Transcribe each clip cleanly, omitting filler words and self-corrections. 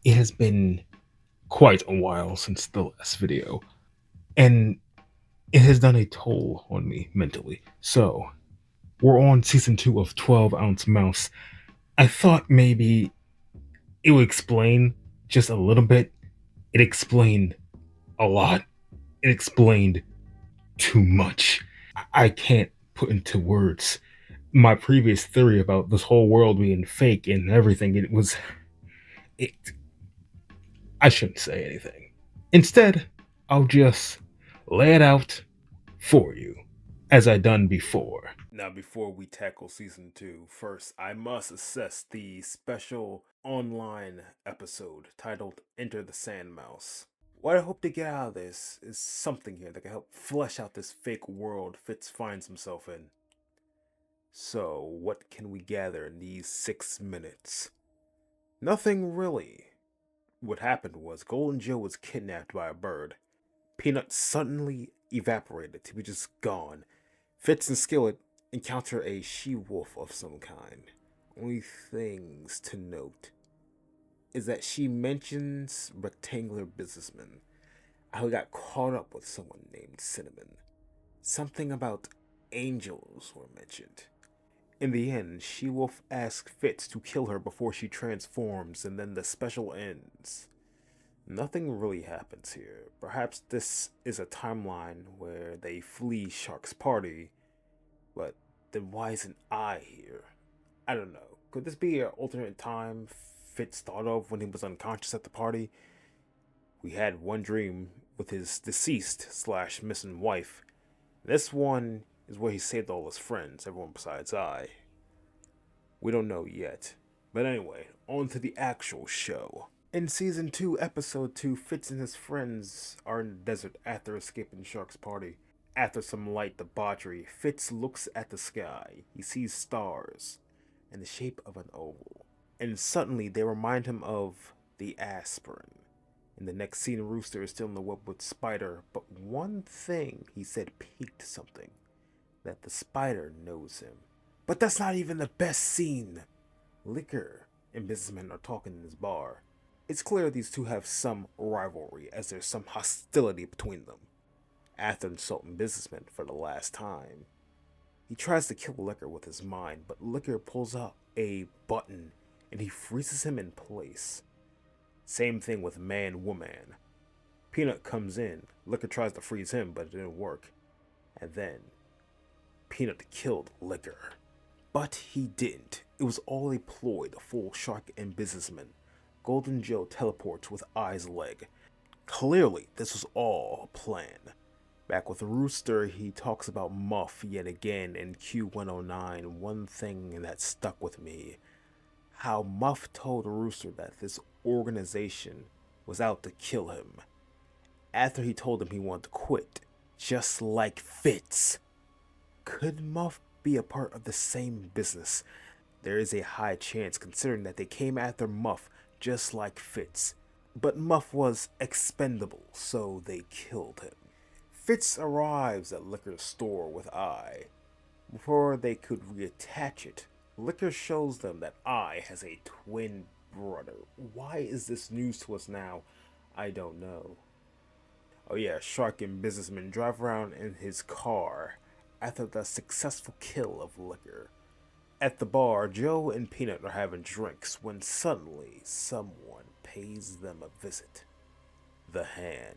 It has been quite a while since the last video, and it has done a toll on me mentally. So, we're on season 2 of 12 Ounce Mouse. I thought maybe it would explain just a little bit. It explained a lot. It explained too much. I can't put into words my previous theory about this whole world being fake and everything. It. I shouldn't say anything. Instead, I'll just lay it out for you, as I done before. Now, before we tackle season 2, first I must assess the special online episode titled Enter the Sandmouse. What I hope to get out of this is something here that can help flesh out this fake world Fitz finds himself in. So, what can we gather in these 6 minutes? Nothing really. What happened was Golden Joe was kidnapped by a bird. Peanut suddenly evaporated to be just gone. Fitz and Skillet encounter a she-wolf of some kind. Only things to note is that she mentions rectangular businessmen. How he got caught up with someone named Cinnamon. Something about angels were mentioned. In the end, She-Wolf asks Fitz to kill her before she transforms, and then the special ends. Nothing really happens here. Perhaps this is a timeline where they flee Shark's party, but then why isn't I here? I don't know. Could this be an alternate time Fitz thought of when he was unconscious at the party? We had one dream with his deceased slash missing wife. This one is where he saved all his friends, everyone besides I. We don't know yet. But anyway, on to the actual show. In season 2, episode 2, Fitz and his friends are in the desert after escaping Shark's party. After some light debauchery, Fitz looks at the sky. He sees stars in the shape of an oval. And suddenly they remind him of the aspirin. In the next scene, Rooster is still in the web with Spider, but one thing he said piqued something. That the spider knows him. But that's not even the best scene. Liquor and businessmen are talking in his bar. It's clear these two have some rivalry, as there's some hostility between them. After insulting businessmen for the last time, he tries to kill Liquor with his mind, but Liquor pulls out a button and he freezes him in place. Same thing with Man-Woman. Peanut comes in, Liquor tries to freeze him, but it didn't work. And then, Peanut killed Liquor. But he didn't. It was all a ploy to fool Shark and businessman. Golden Joe teleports with Eye's leg. Clearly, this was all a plan. Back with Rooster, he talks about Muff yet again in Q109. One thing that stuck with me. How Muff told Rooster that this organization was out to kill him. After he told him he wanted to quit. Just like Fitz. Could Muff be a part of the same business? There is a high chance considering that they came after Muff just like Fitz. But Muff was expendable, so they killed him. Fitz arrives at Liquor's store with Eye. Before they could reattach it, Liquor shows them that Eye has a twin brother. Why is this news to us now? I don't know. Oh yeah, Shark and businessman drive around in his car after the successful kill of Liquor. At the bar, Joe and Peanut are having drinks when suddenly someone pays them a visit. The Hand.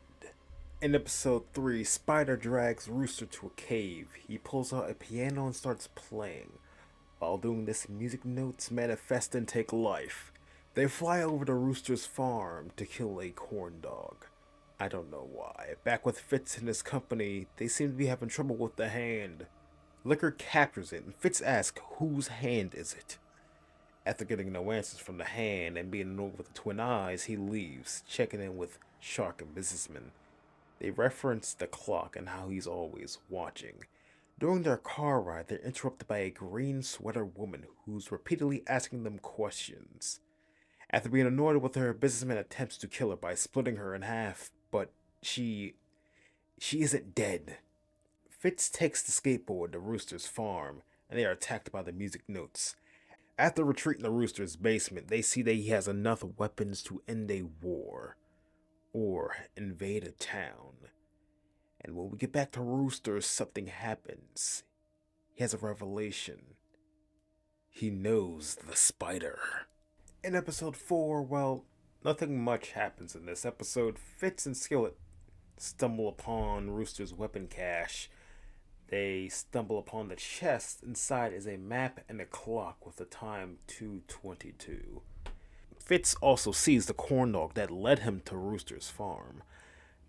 In episode 3, Spider drags Rooster to a cave. He pulls out a piano and starts playing. While doing this, music notes manifest and take life. They fly over to Rooster's farm to kill a corn dog. I don't know why. Back with Fitz and his company, they seem to be having trouble with the Hand. Liquor captures it, and Fitz asks whose hand is it. After getting no answers from the Hand and being annoyed with the twin eyes, he leaves, checking in with Shark and businessman. They reference the clock and how he's always watching. During their car ride, they're interrupted by a green sweater woman who's repeatedly asking them questions. After being annoyed with her, businessman attempts to kill her by splitting her in half, but she isn't dead. Fitz takes the skateboard to Rooster's farm, and they are attacked by the music notes. After retreating to Rooster's basement, they see that he has enough weapons to end a war or invade a town. And when we get back to Rooster, something happens. He has a revelation. He knows the spider. In episode 4, well, nothing much happens in this episode. Fitz and Skillet stumble upon Rooster's weapon cache. They stumble upon the chest. Inside is a map and a clock with the time 2:22. Fitz also sees the corn dog that led him to Rooster's farm,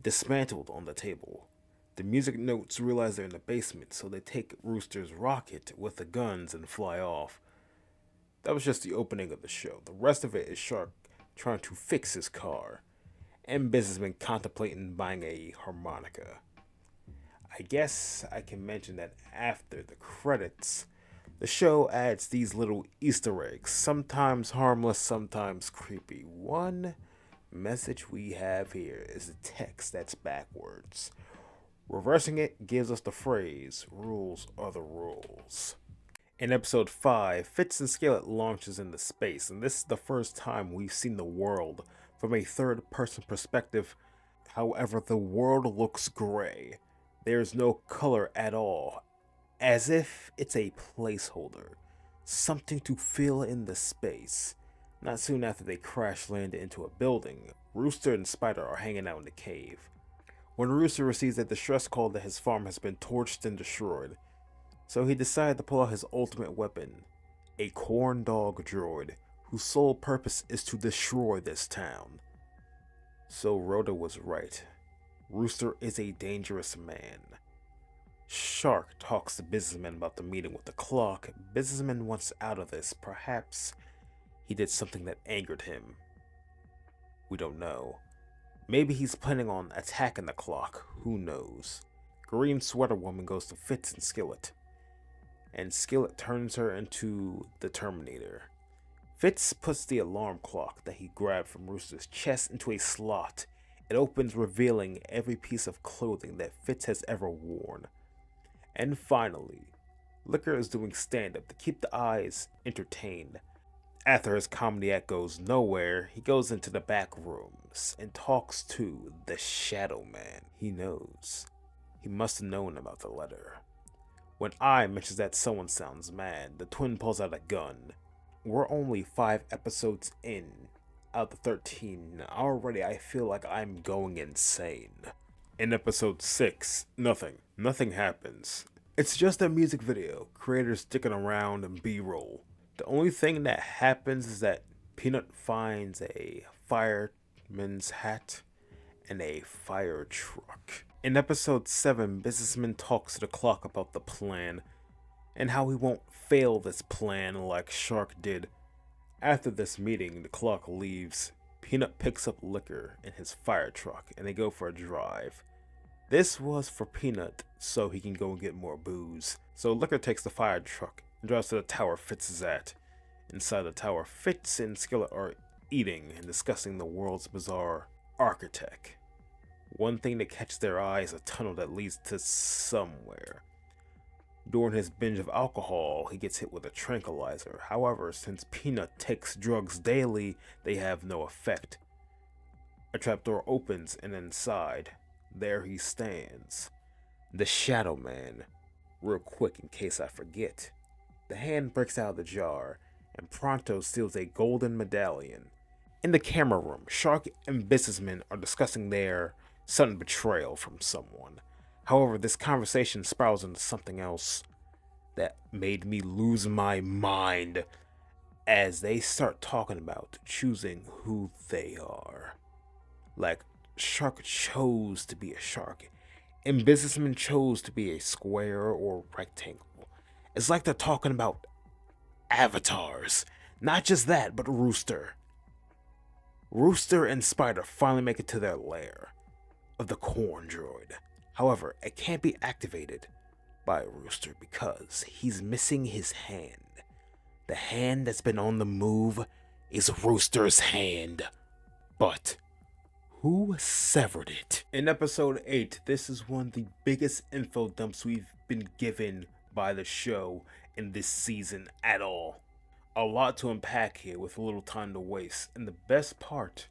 dismantled on the table. The music notes realize they're in the basement, so they take Rooster's rocket with the guns and fly off. That was just the opening of the show. The rest of it is Shark trying to fix his car, and Businessman contemplating buying a harmonica. I guess I can mention that after the credits, the show adds these little Easter eggs, sometimes harmless, sometimes creepy. One message we have here is the text that's backwards. Reversing it gives us the phrase, rules are the rules. In episode 5, Fitz and Skillet launches into space, and this is the first time we've seen the world from a third-person perspective. However, the world looks gray. There's no color at all, as if it's a placeholder, something to fill in the space. Not soon after they crash land into a building, Rooster and Spider are hanging out in the cave. When Rooster receives a distress call that his farm has been torched and destroyed, so he decided to pull out his ultimate weapon, a corn dog droid whose sole purpose is to destroy this town. So Rhoda was right. Rooster is a dangerous man. Shark talks to Businessman about the meeting with the clock. Businessman wants out of this. Perhaps he did something that angered him. We don't know. Maybe he's planning on attacking the clock. Who knows? Green Sweater Woman goes to Fitz and Skillet, and Skillet turns her into the Terminator. Fitz puts the alarm clock that he grabbed from Rooster's chest into a slot. It opens, revealing every piece of clothing that Fitz has ever worn. And finally, Liquor is doing stand-up to keep the eyes entertained. After his comedy act goes nowhere, he goes into the back rooms and talks to the Shadow Man. He knows. He must have known about the letter. When I mentions that someone sounds mad, the twin pulls out a gun. We're only 5 episodes in, out of 13. Already I feel like I'm going insane. In episode 6, nothing happens. It's just a music video, creators sticking around and B-roll. The only thing that happens is that Peanut finds a fireman's hat and a fire truck. In episode 7, Businessman talks to the clock about the plan and how he won't fail this plan like Shark did. After this meeting, the clock leaves. Peanut picks up Liquor in his fire truck and they go for a drive. This was for Peanut so he can go and get more booze. So Liquor takes the fire truck and drives to the tower Fitz is at. Inside the tower, Fitz and Skillet are eating and discussing the world's bizarre architect. One thing that catches their eye is a tunnel that leads to somewhere. During his binge of alcohol, he gets hit with a tranquilizer. However, since Peanut takes drugs daily, they have no effect. A trapdoor opens and inside, there he stands. The Shadow Man. Real quick in case I forget. The hand breaks out of the jar, and Pronto steals a golden medallion. In the camera room, Shark and Businessman are discussing their sudden betrayal from someone. However, this conversation spirals into something else that made me lose my mind as they start talking about choosing who they are. Like, Shark chose to be a shark, and Businessman chose to be a square or rectangle. It's like they're talking about avatars. Not just that, but Rooster. Rooster and Spider finally make it to their lair of the corn droid. However, it can't be activated by Rooster because he's missing his hand. The hand that's been on the move is Rooster's hand. But who severed it? In episode 8, this is one of the biggest info dumps we've been given by the show in this season at all. A lot to unpack here with little time to waste, and the best part,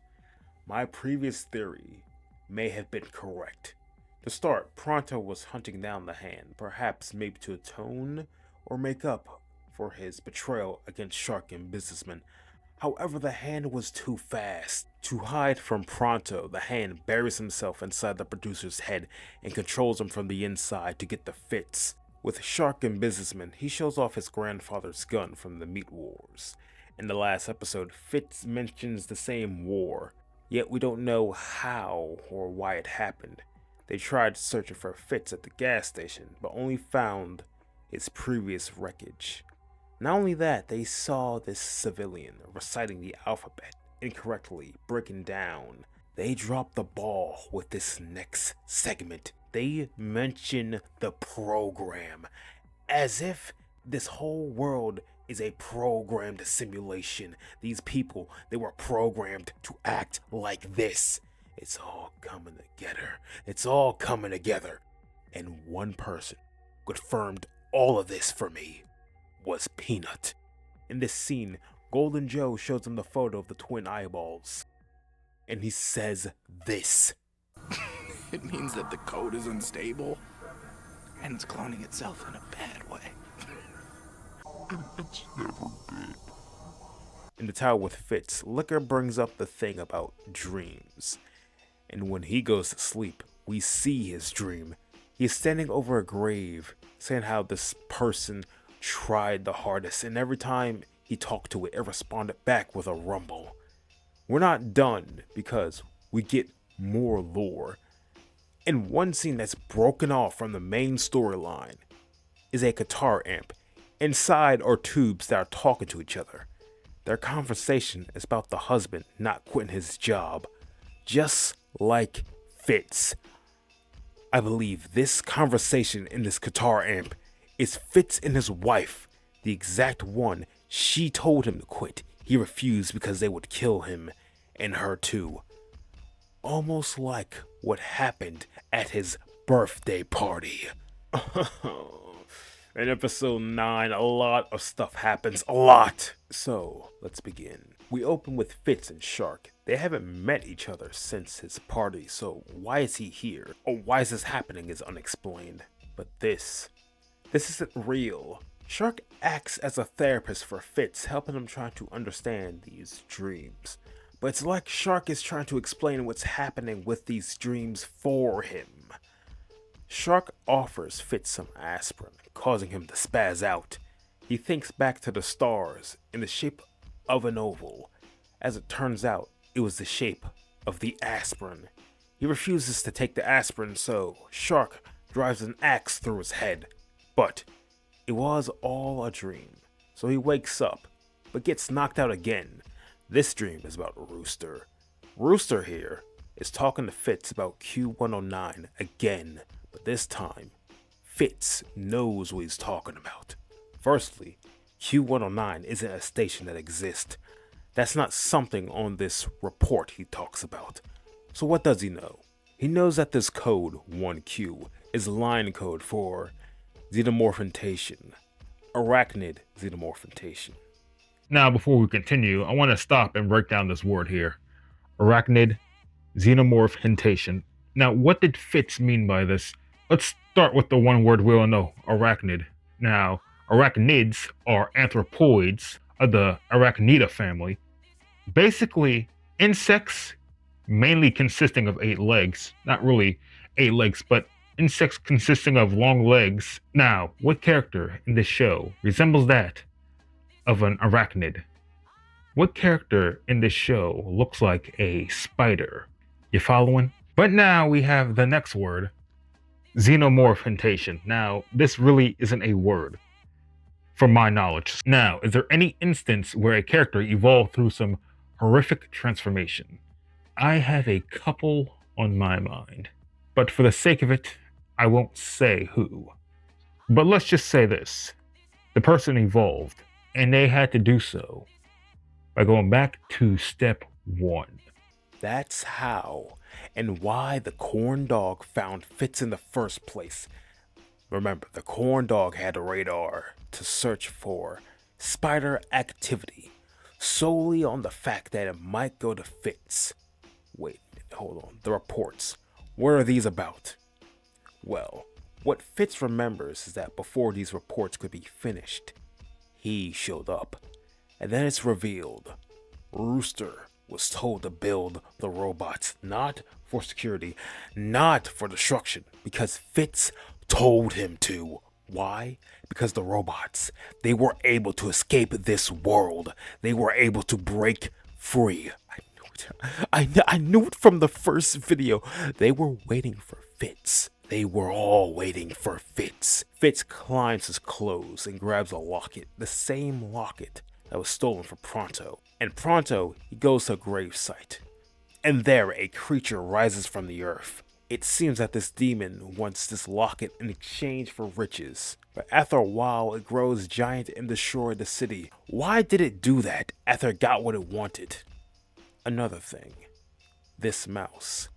my previous theory may have been correct. To start, Pronto was hunting down the hand, perhaps maybe to atone or make up for his betrayal against Shark and businessman. However, the hand was too fast. To hide from Pronto, the hand buries himself inside the producer's head and controls him from the inside to get the fits. With Shark and businessman, he shows off his grandfather's gun from the Meat Wars. In the last episode, Fitz mentions the same war, yet we don't know how or why it happened. They tried searching for Fitz at the gas station, but only found his previous wreckage. Not only that, they saw this civilian reciting the alphabet incorrectly, breaking down. They dropped the ball with this next segment. They mention the program as if this whole world is a programmed simulation. These people, they were programmed to act like this. It's all coming together. It's all coming together. And one person confirmed all of this for me was Peanut. In this scene, Golden Joe shows him the photo of the twin eyeballs. And he says this. It means that the code is unstable, and it's cloning itself in a bad way. It's never good. In the tower with Fitz, Liquor brings up the thing about dreams. And when he goes to sleep, we see his dream. He is standing over a grave, saying how this person tried the hardest, and every time he talked to it, it responded back with a rumble. We're not done because we get more lore. In one scene that's broken off from the main storyline is a guitar amp. Inside are tubes that are talking to each other. Their conversation is about the husband not quitting his job, just like Fitz. I believe this conversation in this guitar amp is Fitz and his wife, the exact one she told him to quit. He refused because they would kill him and her too. Almost like what happened at his birthday party. In episode 9, a lot of stuff happens. A lot! So, let's begin. We open with Fitz and Shark. They haven't met each other since his party, so why is he here? Or why is this happening is unexplained. But this isn't real. Shark acts as a therapist for Fitz, helping him try to understand these dreams. But it's like Shark is trying to explain what's happening with these dreams for him. Shark offers Fitz some aspirin, causing him to spaz out. He thinks back to the stars in the shape of an oval. As it turns out, it was the shape of the aspirin. He refuses to take the aspirin, so Shark drives an axe through his head. But it was all a dream. So he wakes up, but gets knocked out again. This dream is about Rooster. Rooster here is talking to Fitz about Q109 again, but this time, Fitz knows what he's talking about. Firstly, Q109 isn't a station that exists. That's not something on this report he talks about. So what does he know? He knows that this code, 1Q, is line code for xenomorphantation. Arachnid xenomorphantation. Now, before we continue, I want to stop and break down this word here. Arachnid xenomorphantation. Now, what did Fitz mean by this? Let's start with the one word we all know, arachnid. Now, arachnids are anthropoids of the Arachnida family. Basically, insects mainly consisting of 8 legs. Not really 8 legs, but insects consisting of long legs. Now, what character in this show resembles that of an arachnid? What character in this show looks like a spider? You following? But now we have the next word, xenomorphantation. Now, this really isn't a word, from my knowledge. Now, is there any instance where a character evolved through some horrific transformation? I have a couple on my mind, but for the sake of it, I won't say who. But let's just say this. The person evolved, and they had to do so by going back to step 1. That's how and why the corn dog found Fitz in the first place. Remember, the corn dog had a radar to search for spider activity, solely on the fact that it might go to Fitz. Wait, hold on. The reports. What are these about? Well, what Fitz remembers is that before these reports could be finished, he showed up. And then it's revealed Rooster was told to build the robots not for security, not for destruction, because Fitz told him to. Why? Because the robots, they were able to escape this world. They were able to break free. I knew it from the first video. They were waiting for Fitz. They were all waiting for Fitz. Fitz climbs his clothes and grabs a locket, the same locket that was stolen from Pronto. And Pronto, he goes to a gravesite. And there, a creature rises from the earth. It seems that this demon wants this locket in exchange for riches. But after a while, it grows giant and destroys the city. Why did it do that after it got what it wanted? Another thing. This mouse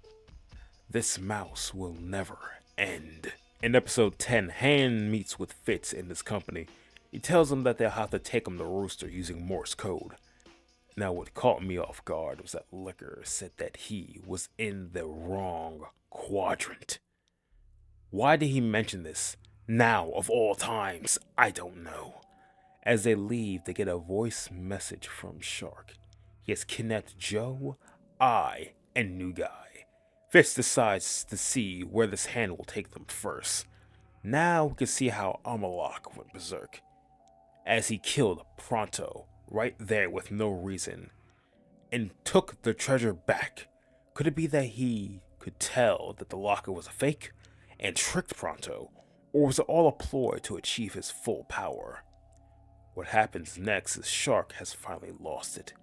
will never end. In episode 10, Han meets with Fitz and his company. He tells them that they'll have to take him to Rooster using Morse code. Now what caught me off guard was that Liquor said that he was in the wrong quadrant. Why did he mention this? Now, of all times, I don't know. As they leave, they get a voice message from Shark. He has kidnapped Joe, I, and New Guy. Fitz decides to see where this hand will take them first. Now we can see how Amalok went berserk, as he killed Pronto right there with no reason, and took the treasure back. Could it be that he could tell that the locker was a fake and tricked Pronto, or was it all a ploy to achieve his full power? What happens next is Shark has finally lost it.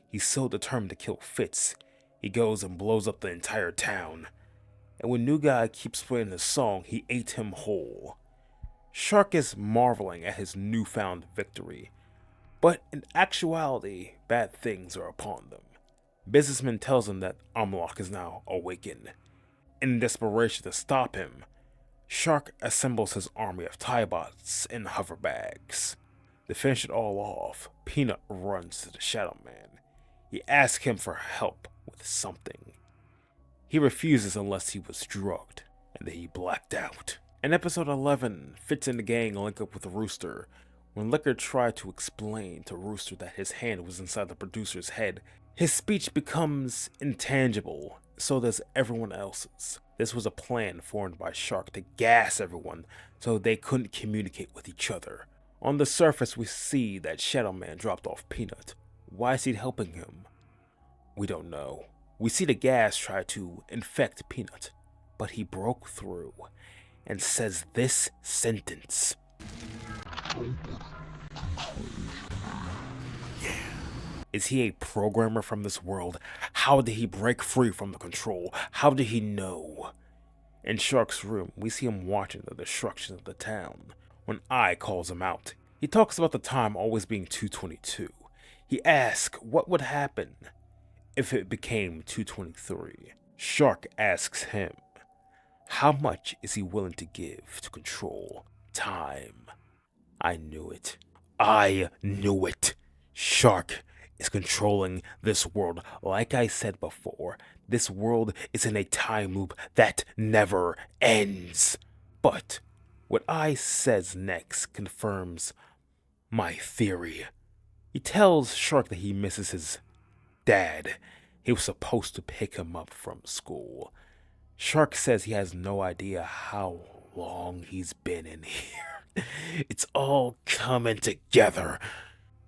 He's so determined to kill Fitz, he goes and blows up the entire town. And when New Guy keeps playing his song, he ate him whole. Shark is marveling at his newfound victory, but in actuality, bad things are upon them. Businessman tells him that Amalok is now awakened. In desperation to stop him, Shark assembles his army of Tiebots in hover bags. To finish it all off, Peanut runs to the Shadow Man. He asks him for help with something. He refuses unless he was drugged, and then he blacked out. In episode 11, Fitz and the gang link up with Rooster. When Liquor tried to explain to Rooster that his hand was inside the producer's head, his speech becomes intangible, so does everyone else's. This was a plan formed by Shark to gas everyone so they couldn't communicate with each other. On the surface, we see that Shadow Man dropped off Peanut. Why is he helping him? We don't know. We see the gas try to infect Peanut, but he broke through and says this sentence. Yeah. Is he a programmer from this world? How did he break free from the control? How did he know? In Shark's room, we see him watching the destruction of the town. When I calls him out, he talks about the time always being 222. He asks what would happen if it became 223. Shark asks him, how much is he willing to give to control time? I knew it. I knew it. Shark is controlling this world. Like I said before, this world is in a time loop that never ends. But what I says next confirms my theory. He tells Shark that he misses his dad. He was supposed to pick him up from school. Shark says he has no idea how long he's been in here. It's all coming together.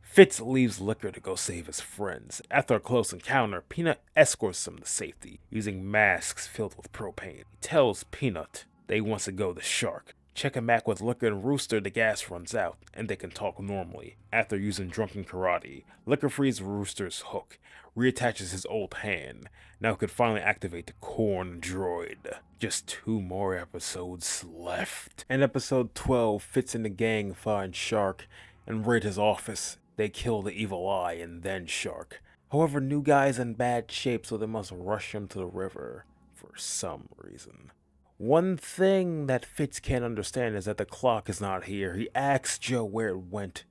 Fitz leaves Liquor to go save his friends. After a close encounter, Peanut escorts him to safety, using masks filled with propane. He tells Peanut that he wants to go to Shark. Checking back with Liquor and Rooster, the gas runs out, and they can talk normally. After using drunken karate, Liquor frees Rooster's hook, reattaches his old hand. Now he could finally activate the corn droid. Just 2 more episodes left. In episode 12, Fitz and the gang find Shark and raid his office. They kill the evil eye and then Shark. However, New Guy's in bad shape, so they must rush him to the river for some reason. One thing that Fitz can't understand is that the clock is not here. He asks Joe where it went,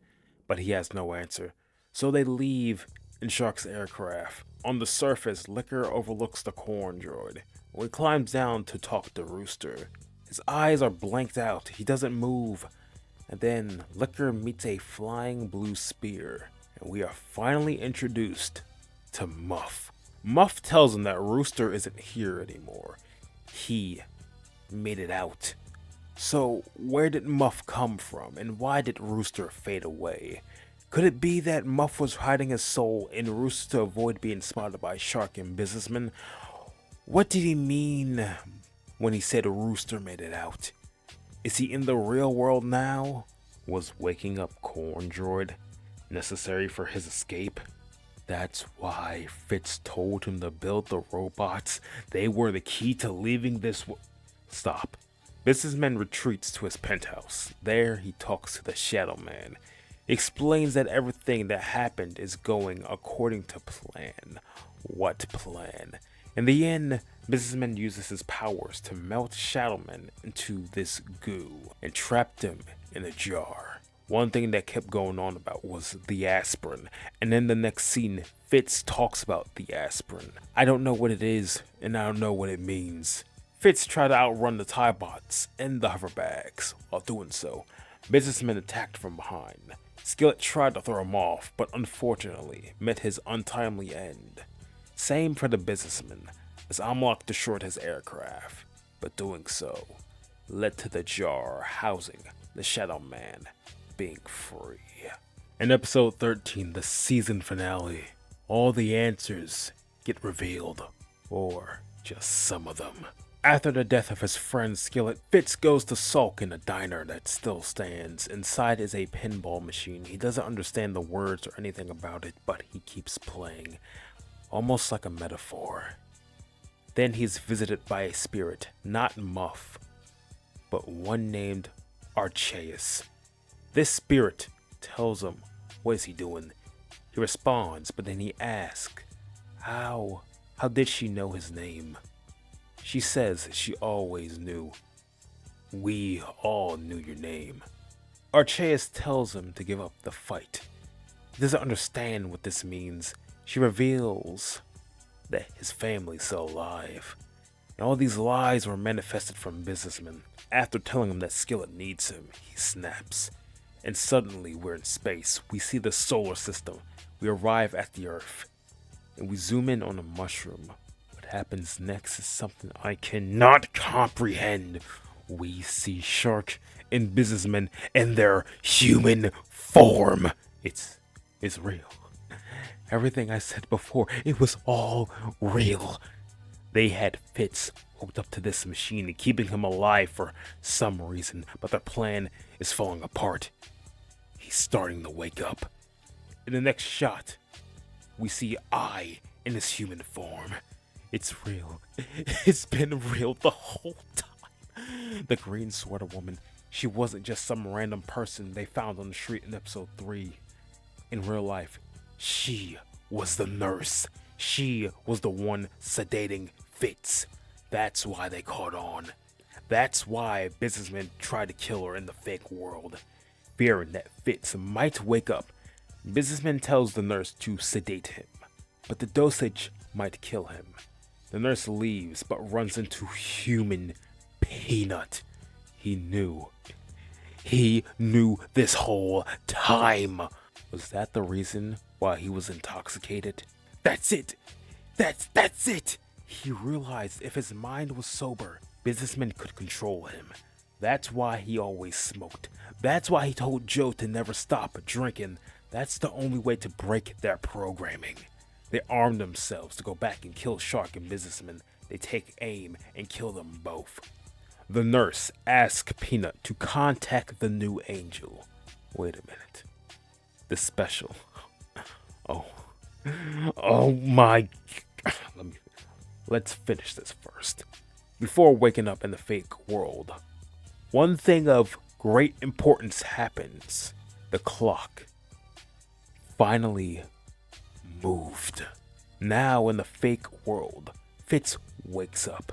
but he has no answer. So they leave in Shark's aircraft. On the surface, Liquor overlooks the corn droid. When he climbs down to talk to Rooster, his eyes are blanked out. He doesn't move. And then Liquor meets a flying blue spear, and we are finally introduced to Muff. Muff tells him that Rooster isn't here anymore. He made it out. So, where did Muff come from, and why did Rooster fade away? Could it be that Muff was hiding his soul in Rooster to avoid being spotted by Shark and Businessman? What did he mean when he said Rooster made it out? Is he in the real world now? Was waking up Corn Droid necessary for his escape? That's why Fitz told him to build the robots. They were the key to leaving this Stop. Businessman retreats to his penthouse. There he talks to the Shadow Man. He explains that everything that happened is going according to plan. What plan? In the end, Businessman uses his powers to melt Shadowman into this goo and trapped him in a jar. One thing that kept going on about was the aspirin, and in the next scene, Fitz talks about the aspirin. I don't know what it is, and I don't know what it means. Fitz tried to outrun the TIE bots and the hoverbags. While doing so, Businessman attacked from behind. Skillet tried to throw him off, but unfortunately met his untimely end. Same for the Businessman, as Amlok destroyed his aircraft, but doing so led to the jar housing the Shadow Man being free. In episode 13, the season finale, all the answers get revealed, or just some of them. After the death of his friend Skillet, Fitz goes to sulk in a diner that still stands. Inside is a pinball machine. He doesn't understand the words or anything about it, but he keeps playing, almost like a metaphor. Then he's visited by a spirit, not Muff, but one named Archaeus. This spirit tells him, what is he doing? He responds, but then he asks, how did she know his name? She says she always knew. We all knew your name. Archaeus tells him to give up the fight. He doesn't understand what this means. She reveals that his family's still alive. And all these lies were manifested from Businessman. After telling him that Skillet needs him, he snaps. And suddenly we're in space. We see the solar system. We arrive at the Earth. And we zoom in on a mushroom. What happens next is something I cannot comprehend. We see Shark and Businessman in their human form. It's real. Everything I said before, it was all real. They had Fitz hooked up to this machine and keeping him alive for some reason, but their plan is falling apart. He's starting to wake up. In the next shot, we see I in his human form. It's real. It's been real the whole time. The green sweater woman, she wasn't just some random person they found on the street in episode 3. In real life, she was the nurse. She was the one sedating Fitz. That's why they caught on. That's why Businessman tried to kill her in the fake world. Fearing that Fitz might wake up, Businessman tells the nurse to sedate him, but the dosage might kill him. The nurse leaves, but runs into human Peanut. He knew. He knew this whole time. Was that the reason why he was intoxicated? That's it. That's it. He realized if his mind was sober, Businessman could control him. That's why he always smoked. That's why he told Joe to never stop drinking. That's the only way to break their programming. They arm themselves to go back and kill Shark and Businessman. They take aim and kill them both. The nurse asks Peanut to contact the new angel. Wait a minute. The special. Oh my. Let's finish this first. Before waking up in the fake world, one thing of great importance happens. The clock finally moved. Now in the fake world, Fitz wakes up.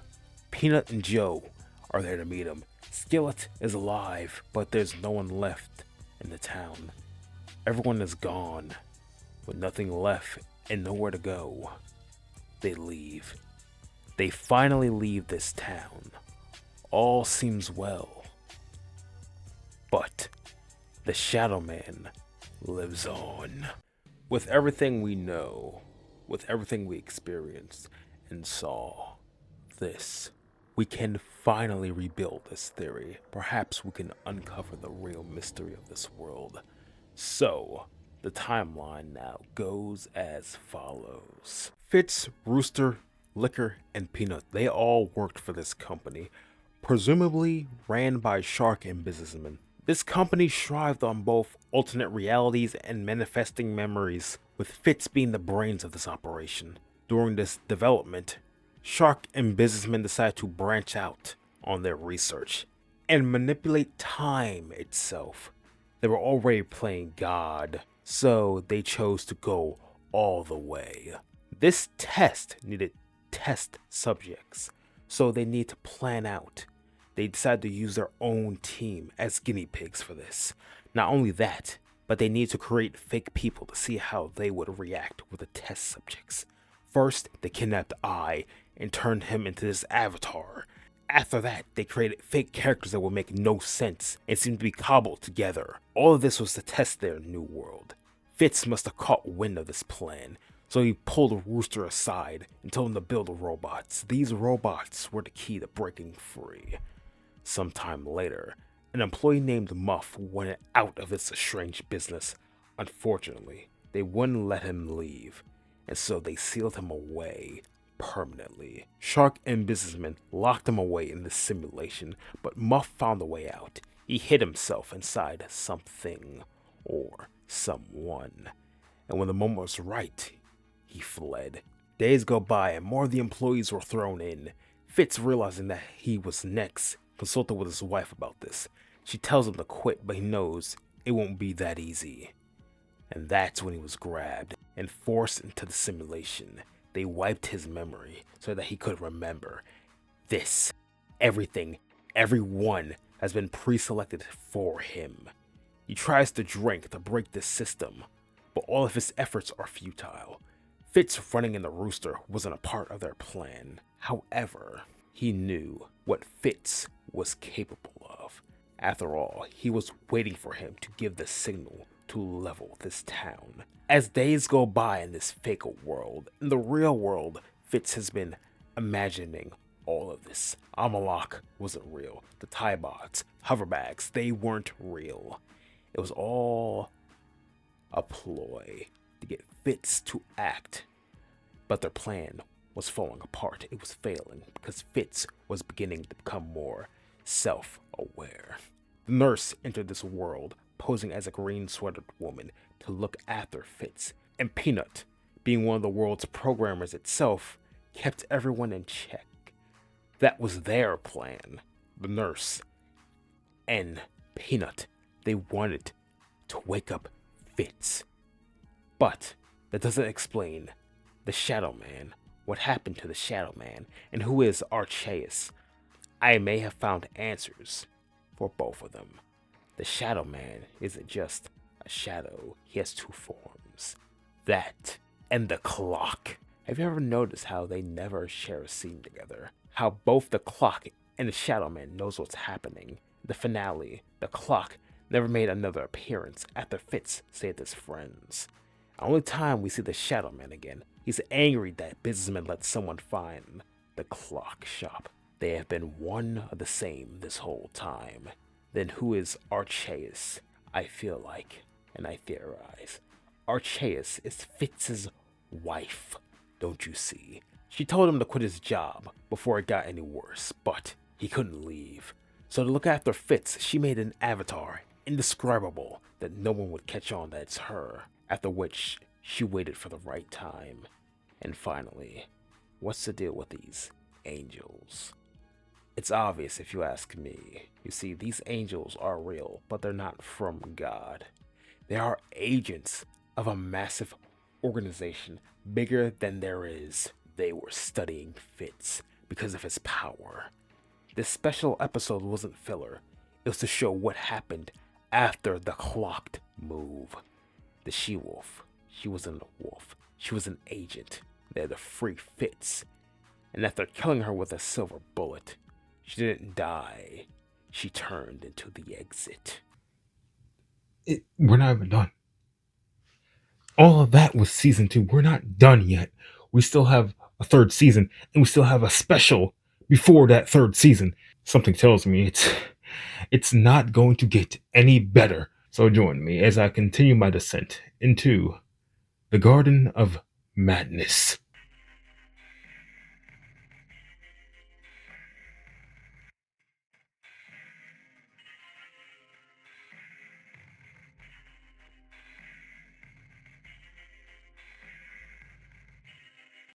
Peanut and Joe are there to meet him. Skillet is alive, but there's no one left in the town. Everyone is gone, with nothing left and nowhere to go. They leave. They finally leave this town. All seems well. But the Shadow Man lives on. With everything we know, with everything we experienced and saw, we can finally rebuild this theory. Perhaps we can uncover the real mystery of this world. So, the timeline now goes as follows. Fitz, Rooster, Liquor, and Peanut, they all worked for this company, presumably ran by shark and businessmen. This company strived on both alternate realities and manifesting memories, with Fitz being the brains of this operation. During this development, shark and businessmen decided to branch out on their research and manipulate time itself. They were already playing God, so they chose to go all the way. This test needed test subjects, so they need to plan out. They decided to use their own team as guinea pigs for this. Not only that, but they need to create fake people to see how they would react with the test subjects. First, they kidnapped I and turned him into this avatar. After that, they created fake characters that would make no sense and seem to be cobbled together. All of this was to test their new world. Fitz must have caught wind of this plan, so he pulled Rooster aside and told him to build robots. These robots were the key to breaking free. Sometime later, an employee named Muff wanted out of this estranged business. Unfortunately, they wouldn't let him leave, and so they sealed him away permanently. Shark and businessmen locked him away in this simulation, but Muff found a way out. He hid himself inside something or someone, and when the moment was right, he fled. Days go by and more of the employees were thrown in. Fitz, realizing that he was next, consulted with his wife about this. She tells him to quit, but he knows it won't be that easy. And that's when he was grabbed and forced into the simulation. They wiped his memory so that he could remember. This, everything, everyone has been pre-selected for him. He tries to drink to break this system, but all of his efforts are futile. Fitz running in the Rooster wasn't a part of their plan. However, he knew what Fitz was capable of. After all, he was waiting for him to give the signal to level this town. As days go by in this fake world, in the real world, Fitz has been imagining all of this. Amalok wasn't real. The Tiebags, hoverbags, they weren't real. It was all a ploy to get Fitz to act. But their plan was falling apart. It was failing because Fitz was beginning to become more self-aware. The nurse entered this world posing as a green-sweatered woman to look after Fitz, and Peanut, being one of the world's programmers itself, kept everyone in check. That was their plan. The nurse and Peanut, they wanted to wake up Fitz. But that doesn't explain the Shadow Man, what happened to the Shadow Man, and who is Arceus. I may have found answers for both of them. The Shadow Man isn't just a shadow, he has two forms. That and the clock. Have you ever noticed how they never share a scene together? How both the clock and the Shadow Man knows what's happening. The finale, the clock never made another appearance after Fitz saved his friends. The only time we see the Shadow Man again, he's angry that businessmen let someone find the clock shop. They have been one of the same this whole time. Then who is Arceus? I feel like, and I theorize, Arceus is Fitz's wife, don't you see? She told him to quit his job before it got any worse, but he couldn't leave. So to look after Fitz, she made an avatar, indescribable, that no one would catch on that it's her. After which, she waited for the right time. And finally, what's the deal with these angels? It's obvious if you ask me. You see, these angels are real, but they're not from God. They are agents of a massive organization bigger than there is. They were studying Fitz because of his power. This special episode wasn't filler. It was to show what happened after the clocked move. The she-wolf. She wasn't a wolf. She was an agent. They had the free fits. And after killing her with a silver bullet, she didn't die. She turned into the exit. We're not even done. All of that was season 2. We're not done yet. We still have a third season, and we still have a special before that third season. Something tells me it's not going to get any better. So join me as I continue my descent into the Garden of Madness.